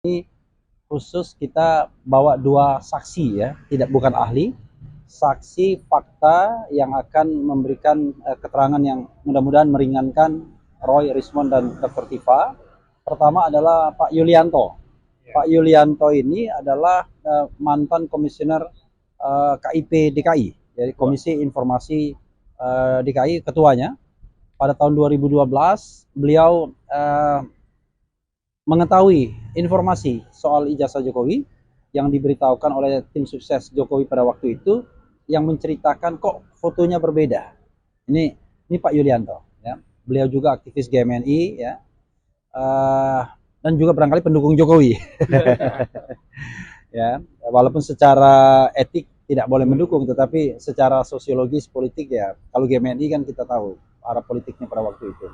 Ini khusus kita bawa dua saksi ya, bukan ahli, saksi fakta yang akan memberikan keterangan yang mudah-mudahan meringankan Roy, Rismond dan Dr. Tifa. Pertama adalah Pak Yulianto. Pak Yulianto ini adalah mantan komisioner KIP DKI, jadi Komisi Informasi DKI ketuanya. Pada tahun 2012 beliau mengetahui informasi soal ijazah Jokowi yang diberitahukan oleh tim sukses Jokowi pada waktu itu, yang menceritakan kok fotonya berbeda. Ini Pak Yulianto, ya. Beliau juga aktivis GMNI, ya, dan juga barangkali pendukung Jokowi. Ya, walaupun secara etik tidak boleh mendukung, tetapi secara sosiologis politik ya, kalau GMNI kan kita tahu arah politiknya pada waktu itu.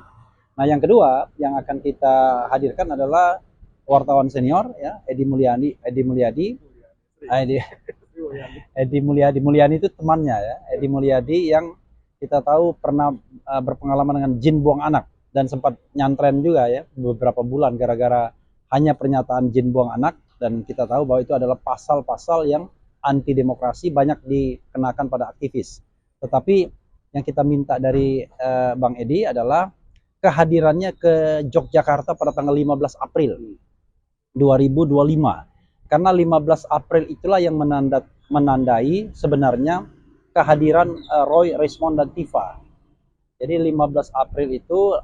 Nah, yang kedua yang akan kita hadirkan adalah wartawan senior ya, Edi Mulyadi itu temannya ya, Edi Mulyadi yang kita tahu pernah berpengalaman dengan jin buang anak dan sempat nyantren juga ya beberapa bulan gara-gara hanya pernyataan jin buang anak, dan kita tahu bahwa itu adalah pasal-pasal yang anti demokrasi banyak dikenakan pada aktivis. Tetapi yang kita minta dari Bang Edi adalah kehadirannya ke Yogyakarta pada tanggal 15 April 2025. Karena 15 April itulah yang menandai sebenarnya kehadiran Roy, Rismond dan Tifa. Jadi 15 April itu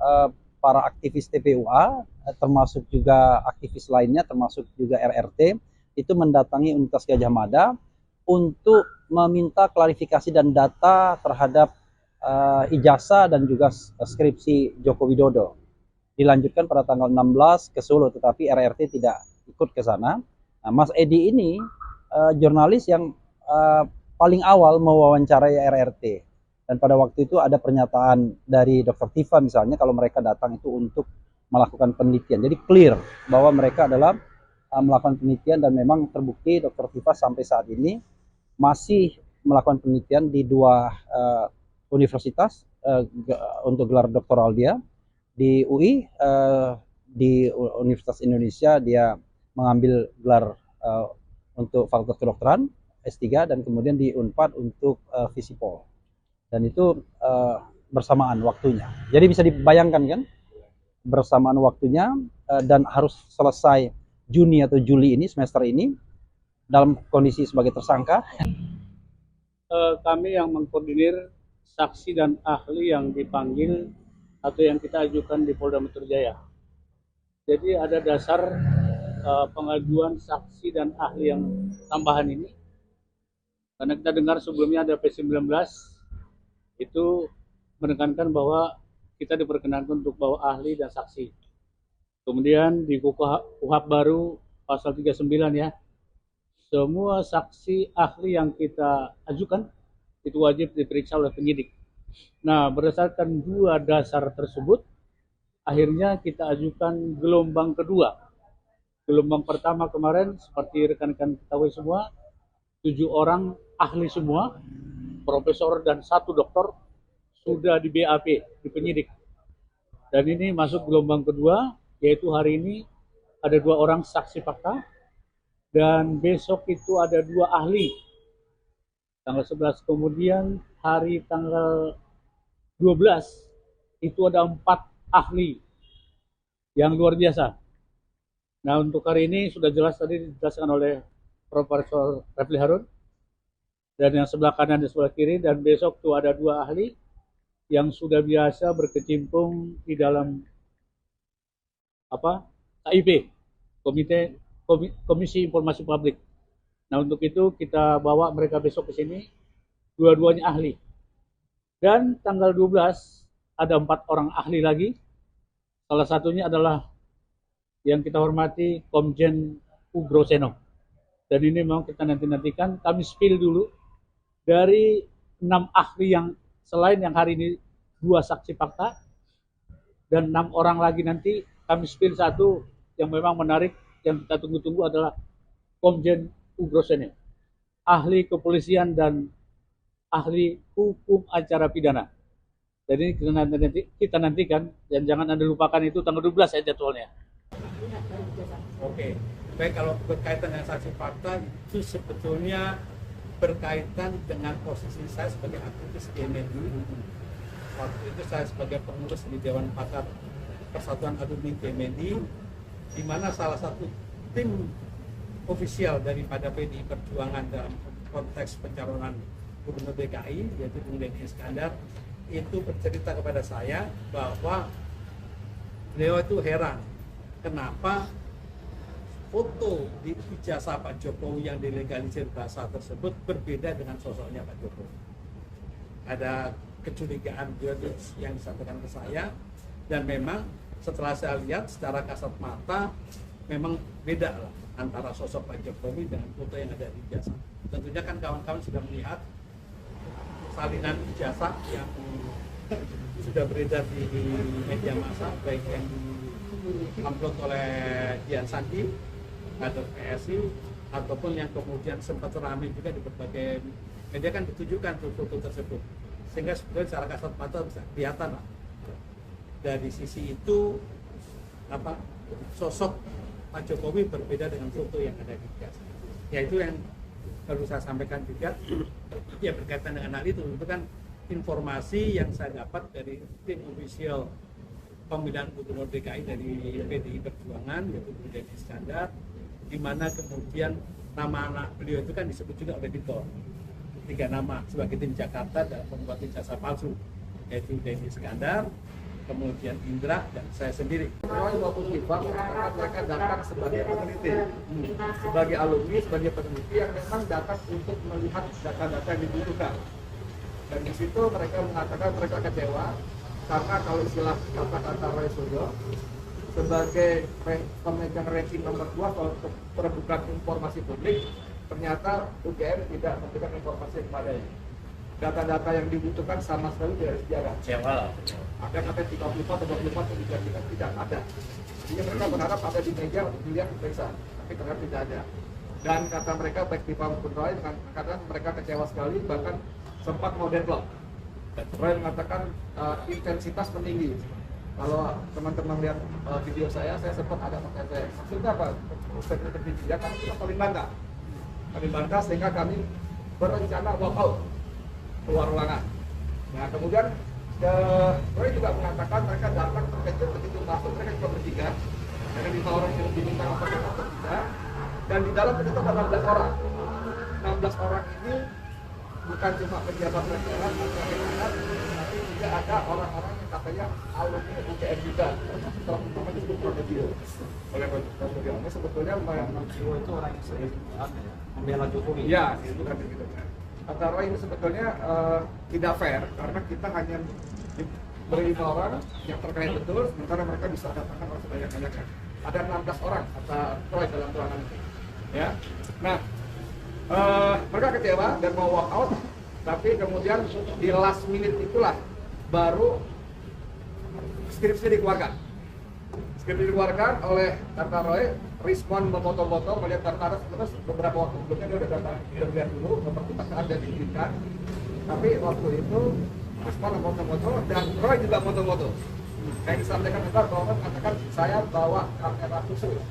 para aktivis TPUA termasuk juga aktivis lainnya termasuk juga RRT itu mendatangi Universitas Gadjah Mada untuk meminta klarifikasi dan data terhadap ijazah dan juga skripsi Joko Widodo. Dilanjutkan pada tanggal 16 ke Solo, tetapi RRT tidak ikut ke sana. Nah, Mas Edi ini jurnalis yang paling awal mewawancarai RRT. Dan pada waktu itu ada pernyataan dari Dr. Tifa misalnya, kalau mereka datang itu untuk melakukan penelitian. Jadi clear bahwa mereka adalah melakukan penelitian, dan memang terbukti Dr. Tifa sampai saat ini masih melakukan penelitian di dua universitas untuk gelar doktoral dia. Di UI, di Universitas Indonesia dia mengambil gelar untuk fakultas kedokteran S3, dan kemudian di Unpad untuk Visipol. Dan itu bersamaan waktunya. Jadi bisa dibayangkan kan bersamaan waktunya, dan harus selesai Juni atau Juli ini, semester ini, dalam kondisi sebagai tersangka. Kami yang mengkoordinir saksi dan ahli yang dipanggil atau yang kita ajukan di Polda Metro Jaya. Jadi ada dasar pengajuan saksi dan ahli yang tambahan ini, karena kita dengar sebelumnya ada P19 itu menekankan bahwa kita diperkenankan untuk bawa ahli dan saksi. Kemudian di KUHP baru pasal 39 ya, semua saksi ahli yang kita ajukan itu wajib diperiksa oleh penyidik. Nah, berdasarkan dua dasar tersebut, akhirnya kita ajukan gelombang kedua. Gelombang pertama kemarin, seperti rekan-rekan ketahui semua, 7 orang ahli semua, profesor dan 1 doktor sudah di BAP, di penyidik. Dan ini masuk gelombang kedua, yaitu hari ini ada 2 orang saksi fakta, dan besok itu ada 2 ahli. Tanggal 11, kemudian hari tanggal 12 itu ada 4 ahli yang luar biasa. Nah, untuk hari ini sudah jelas tadi dijelaskan oleh Profesor Refli Harun, dan yang sebelah kanan dan sebelah kiri, dan besok tuh ada 2 ahli yang sudah biasa berkecimpung di dalam KIP, Komisi Informasi Publik. Nah, untuk itu kita bawa mereka besok ke sini, dua-duanya ahli. Dan tanggal 12 ada 4 orang ahli lagi. Salah satunya adalah yang kita hormati Komjen Ugroseno. Dan ini memang kita nantikan, kami spill dulu dari 6 ahli yang selain yang hari ini 2 saksi fakta, dan 6 orang lagi nanti kami spill satu yang memang menarik, yang kita tunggu-tunggu adalah Komjen Ugroseno, ahli kepolisian dan ahli hukum acara pidana. Jadi kita nantikan, dan jangan Anda lupakan itu tanggal 12 ya jadwalnya. Oke. Baik, kalau berkaitan dengan saksi fakta itu sebetulnya berkaitan dengan posisi saya sebagai aktivis GMNI. Waktu itu saya sebagai pengurus di Dewan Pakar Persatuan Alumni GMNI, di mana salah satu tim ofisial daripada PDI Perjuangan dalam konteks pencalonan Gubernur DKI, yaitu Bung Denny Iskandar, itu bercerita kepada saya bahwa beliau itu heran kenapa foto di ijazah Pak Jokowi yang dilegalisir bahasa tersebut berbeda dengan sosoknya Pak Jokowi. Ada kecurigaan yang disampaikan ke saya, dan memang setelah saya lihat secara kasat mata memang beda lah antara sosok Pak Jokowi dengan foto yang ada di ijazah. Tentunya kan kawan-kawan sudah melihat salinan ijazah yang sudah beredar di media massa, baik yang di-upload oleh Dian Sandi atau PSI, ataupun yang kemudian sempat ramai juga di berbagai media, kan ditunjukkan foto tersebut, sehingga sebetulnya secara kasat mata bisa kelihatan lah dari sisi itu apa sosok Pak Jokowi berbeda dengan foto yang ada di ijazah. Ya itu yang perlu saya sampaikan juga, ya berkaitan dengan hal itu kan informasi yang saya dapat dari tim official pemilihan Gubernur DKI dari PDI Perjuangan, yaitu Bung Denny Iskandar, di mana kemudian nama anak beliau itu kan disebut juga oleh Dito, 3 nama sebagai tim Jakarta dalam membuat ijazah palsu, yaitu Denny Iskandar, kemudian Indra, dan saya sendiri. Roy maupun Iva mengatakan mereka datang sebagai peneliti, sebagai alumni, sebagai peneliti yang memang datang untuk melihat data-data yang dibutuhkan. Dan di situ mereka mengatakan mereka kecewa karena kalau istilah kata-kata Roy Suryo sebagai pemegang ranking nomor 2 kalau terbuka informasi publik, ternyata UGM tidak memberikan informasi kepadanya. Data-data yang dibutuhkan sama sekali tidak disediakan. Ada sampai 34 atau 24 yang dijadikan tidak ada. Jadi mereka berharap ada di meja untuk dilihat diperiksa, tapi ternyata tidak ada. Dan kata mereka baik di maupun Roy, kadang mereka kecewa sekali, bahkan sempat mau deadlock. Roy mengatakan intensitas meninggi. Kalau teman-teman lihat video saya sempat ada pakai maksudnya apa? Statement tertinggi ya, karena kita paling bantah sehingga kami berencana walk out keluar ruangan. Nah kemudian Roy juga mengatakan mereka datang terkejut begitu masuk, mereka cuma bertiga, ada 5 orang yang diminta untuk bertiga, dan di dalam itu ada 16 orang. 16 orang ini bukan cuma pejabat negara, tapi juga ada orang-orang yang katanya alumni UGM juga, termasuk salah satu namanya itu Prodedio. Oleh Prodedio ini sebetulnya Prodedio itu orang yang sering membela Jokowi. Iya, itu kan begitu. Kata Roy ini sebetulnya tidak fair karena kita hanya beri 5 orang yang terkait betul, sementara mereka bisa datangkan orang sebanyak-banyaknya. Ada 16 orang kata Roy dalam ruangan itu. Ya, nah mereka kecewa dan mau walk out, tapi kemudian di last minute itulah baru skripsi dikeluarkan. Skripsi dikeluarkan oleh kata Roy, Rismon memotong-motong melihat data terus beberapa waktu sebelumnya dia udah lihat dulu mempertimbangkan ada diberikan, tapi waktu itu Rismon memotong-motong dan Roy juga memotong-motong. Kayak disampaikan bahwa katakan saya bawa kamera khusus.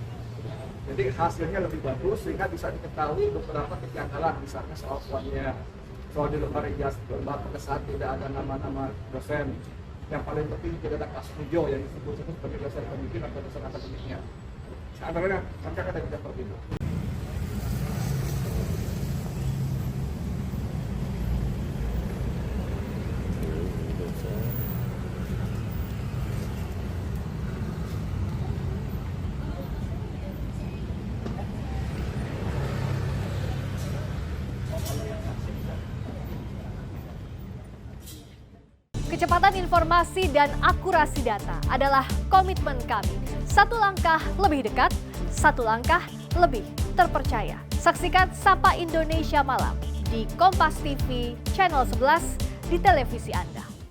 Jadi hasilnya lebih bagus sehingga bisa diketahui beberapa kejanggalan, misalnya soal uangnya, soal di lembar ijazah pada saat tidak ada nama-nama dosen. Yang paling penting tidak ada kasus hijau yang disebut-sebut sebagai dosen pemimpin atau dosen akademiknya. Seandainya nanti akan kita seperti itu. Kecepatan informasi dan akurasi data adalah komitmen kami. Satu langkah lebih dekat, satu langkah lebih terpercaya. Saksikan Sapa Indonesia Malam di Kompas TV Channel 11 di televisi Anda.